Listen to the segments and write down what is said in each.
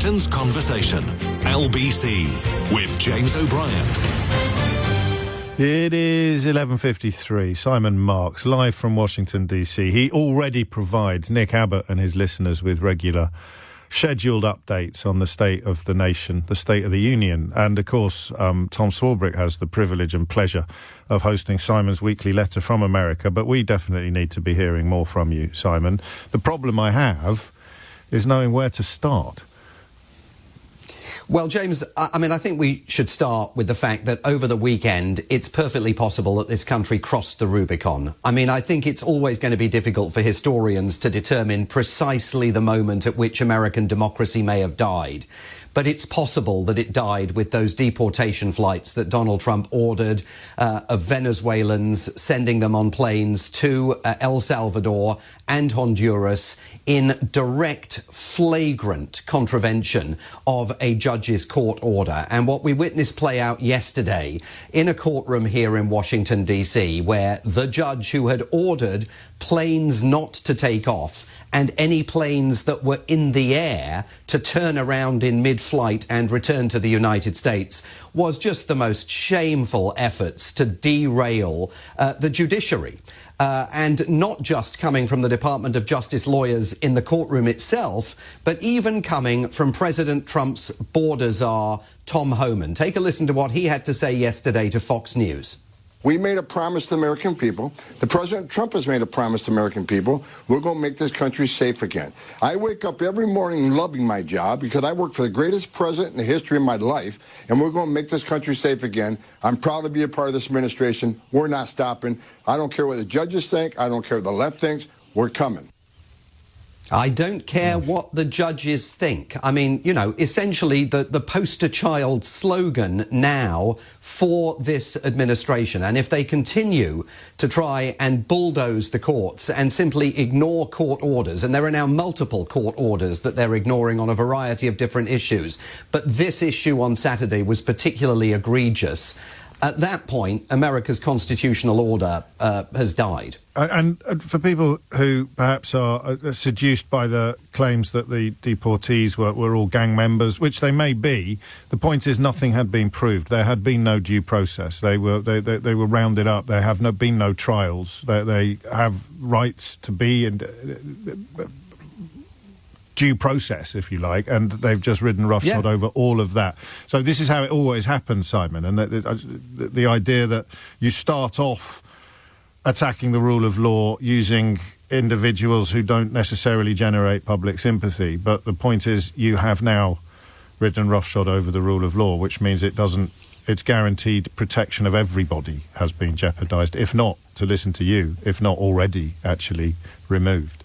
Washington's Conversation, LBC, with James O'Brien. It is 11:53. Simon Marks, live from Washington, D.C. He already provides Nick Abbott and his listeners with regular scheduled updates on the state of the nation, the state of the union. And, of course, Tom Swarbrick has the privilege and pleasure of hosting Simon's weekly letter from America. But we definitely need to be hearing more from you, Simon. The problem I have is knowing where to start. Well, James, I think we should start with the fact that over the weekend, it's perfectly possible that this country crossed the Rubicon. I think it's always going to be difficult for historians to determine precisely the moment at which American democracy may have died. But it's possible that it died with those deportation flights that Donald Trump ordered of Venezuelans, sending them on planes to El Salvador and Honduras in direct, flagrant contravention of a judge's court order. And what we witnessed play out yesterday in a courtroom here in Washington, D.C., where the judge who had ordered planes not to take off and any planes that were in the air to turn around in mid-flight and return to the United States was just the most shameful efforts to derail the judiciary. And not just coming from the Department of Justice lawyers in the courtroom itself, but even coming from President Trump's border czar, Tom Homan. Take a listen to what he had to say yesterday to Fox News. We made a promise to the American people. The President Trump has made a promise to American people. We're going to make this country safe again. I wake up every morning loving my job because I work for the greatest president in the history of my life, and we're going to make this country safe again. I'm proud to be a part of this administration. We're not stopping. I don't care what the judges think. I don't care what the left thinks. We're coming. I don't care what the judges think. Essentially the poster child slogan now for this administration. And if they continue to try and bulldoze the courts and simply ignore court orders, and there are now multiple court orders that they're ignoring on a variety of different issues, but this issue on Saturday was particularly egregious. At that point, America's constitutional order has died. And for people who perhaps are seduced by the claims that the deportees were all gang members, which they may be, the point is nothing had been proved. There had been no due process. They were rounded up. There have been no trials. They have rights to be in due process, if you like, and they've just ridden roughshod over all of that. So this is how it always happens, Simon, and the idea that you start off attacking the rule of law using individuals who don't necessarily generate public sympathy, but the point is you have now ridden roughshod over the rule of law, which means its guaranteed protection of everybody has been jeopardised, if not, to listen to you, if not already actually removed.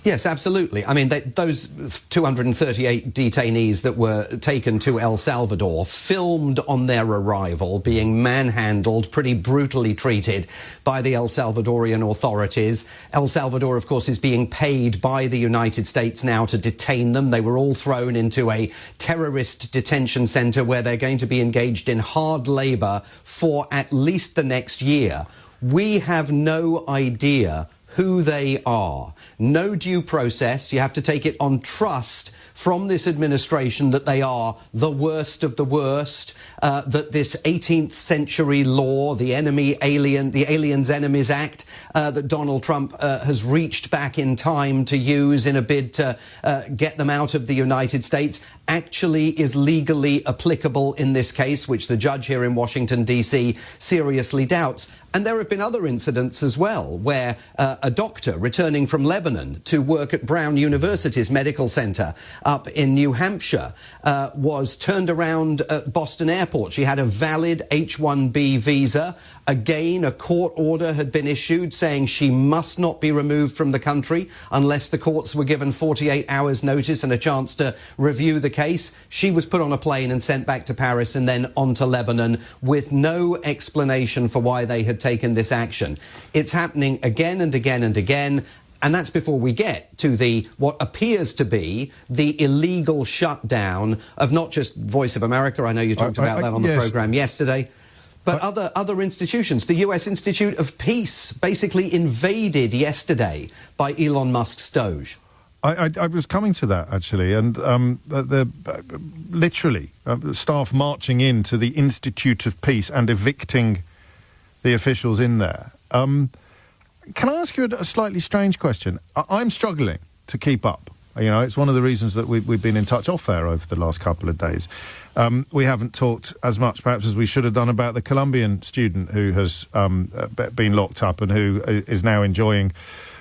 Yes, absolutely. Those 238 detainees that were taken to El Salvador, filmed on their arrival, being manhandled, pretty brutally treated by the El Salvadorian authorities. El Salvador, of course, is being paid by the United States now to detain them. They were all thrown into a terrorist detention center where they're going to be engaged in hard labor for at least the next year. We have no idea who they are. No due process. You have to take it on trust from this administration that they are the worst of the worst, that this 18th century law, the Aliens Enemies Act, that Donald Trump has reached back in time to use in a bid to get them out of the United States, actually is legally applicable in this case, which the judge here in Washington, D.C. seriously doubts. And there have been other incidents as well, where a doctor returning from Lebanon to work at Brown University's medical center up in New Hampshire was turned around at Boston Airport. She had a valid H-1B visa. Again, a court order had been issued saying she must not be removed from the country unless the courts were given 48 hours notice and a chance to review the case. She was put on a plane and sent back to Paris and then on to Lebanon with no explanation for why they had taken this action. It's happening again and again and again. And that's before we get to what appears to be the illegal shutdown of not just Voice of America. I know you talked about that on the program yesterday. But other institutions. The US Institute of Peace basically invaded yesterday by Elon Musk's Doge. I was coming to that, actually, and literally staff marching into the Institute of Peace and evicting the officials in there. Can I ask you a slightly strange question? I'm struggling to keep up. You know, it's one of the reasons that we've been in touch off-air over the last couple of days. We haven't talked as much, perhaps, as we should have done about the Colombian student who has been locked up and who is now enjoying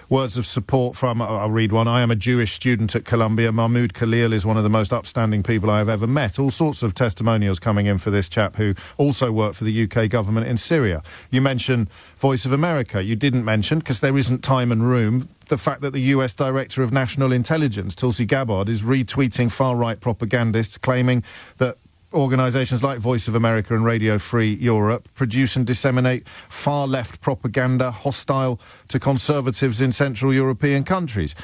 words of support from, I'll read one. I am a Jewish student at Columbia. Mahmoud Khalil is one of the most upstanding people I have ever met. All sorts of testimonials coming in for this chap who also worked for the UK government in Syria. You mentioned Voice of America. You didn't mention, because there isn't time and room, the fact that the US Director of National Intelligence, Tulsi Gabbard, is retweeting far-right propagandists claiming that organisations like Voice of America and Radio Free Europe produce and disseminate far-left propaganda hostile to conservatives in Central European countries.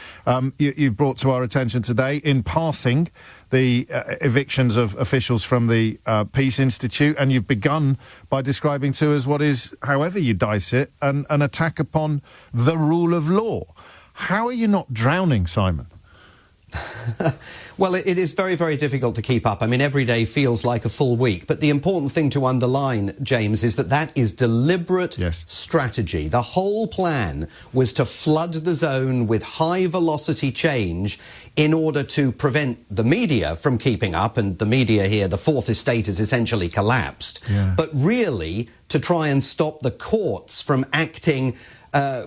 You've brought to our attention today, in passing, the evictions of officials from the Peace Institute, and you've begun by describing to us what is, however you dice it, an attack upon the rule of law. How are you not drowning, Simon? Well, it is very, very difficult to keep up. I mean, every day feels like a full week. But the important thing to underline, James, is that is deliberate strategy. The whole plan was to flood the zone with high-velocity change in order to prevent the media from keeping up. And the media here, the Fourth Estate, has essentially collapsed. Yeah. But really, to try and stop the courts from acting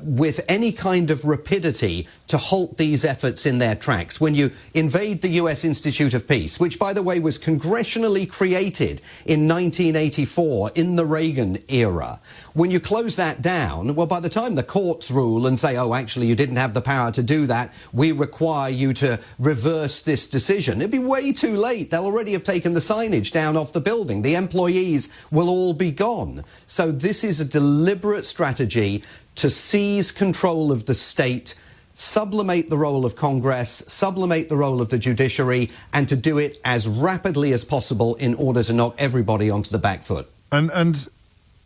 with any kind of rapidity to halt these efforts in their tracks. When you invade the US Institute of Peace, which, by the way, was congressionally created in 1984 in the Reagan era, when you close that down, well, by the time the courts rule and say, oh, actually, you didn't have the power to do that, we require you to reverse this decision, it'd be way too late. They'll already have taken the signage down off the building. The employees will all be gone. So this is a deliberate strategy to seize control of the state, sublimate the role of Congress, sublimate the role of the judiciary, and to do it as rapidly as possible in order to knock everybody onto the back foot. And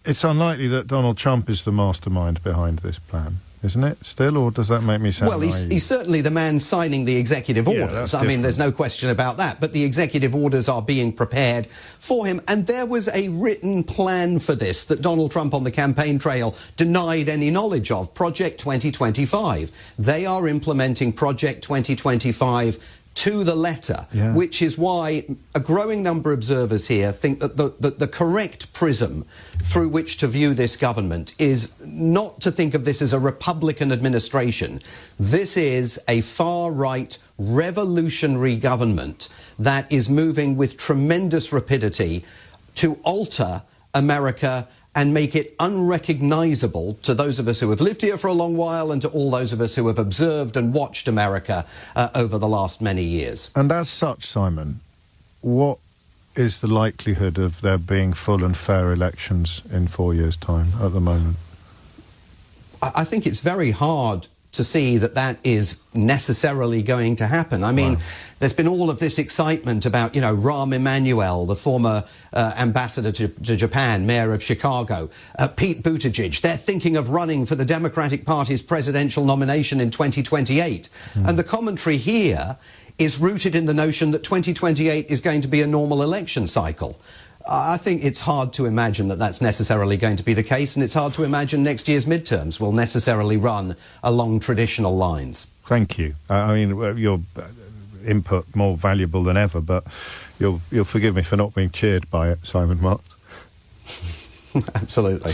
it's unlikely that Donald Trump is the mastermind behind this plan, isn't it, still, or does that make me sound naive? Well, he's certainly the man signing the executive orders. I mean, there's no question about that. But the executive orders are being prepared for him. And there was a written plan for this that Donald Trump on the campaign trail denied any knowledge of, Project 2025. They are implementing Project 2025 to the letter, which is why a growing number of observers here think that the correct prism through which to view this government is not to think of this as a Republican administration. This is a far-right revolutionary government that is moving with tremendous rapidity to alter America and make it unrecognisable to those of us who have lived here for a long while and to all those of us who have observed and watched America over the last many years. And as such, Simon, what is the likelihood of there being full and fair elections in 4 years' time at the moment? I think it's very hard to see that is necessarily going to happen. I mean, there's been all of this excitement about, Rahm Emanuel, the former ambassador to Japan, mayor of Chicago, Pete Buttigieg. They're thinking of running for the Democratic Party's presidential nomination in 2028. And the commentary here is rooted in the notion that 2028 is going to be a normal election cycle. I think it's hard to imagine that that's necessarily going to be the case, and it's hard to imagine next year's midterms will necessarily run along traditional lines. Thank you. I mean, your input more valuable than ever, but you'll forgive me for not being cheered by it, Simon Marks. Absolutely.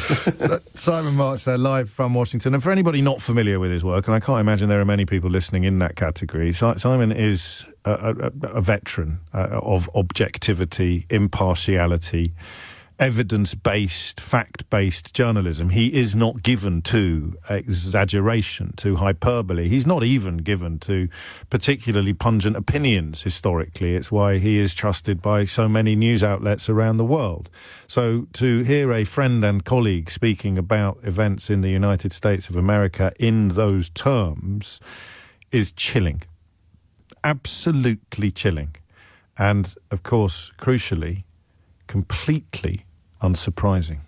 Simon Marks there, live from Washington. And for anybody not familiar with his work, and I can't imagine there are many people listening in that category, Simon is a veteran of objectivity, impartiality, evidence-based, fact-based journalism. He is not given to exaggeration, to hyperbole. He's not even given to particularly pungent opinions historically. It's why he is trusted by so many news outlets around the world. So to hear a friend and colleague speaking about events in the United States of America in those terms is chilling. Absolutely chilling. And, of course, crucially, completely unsurprising.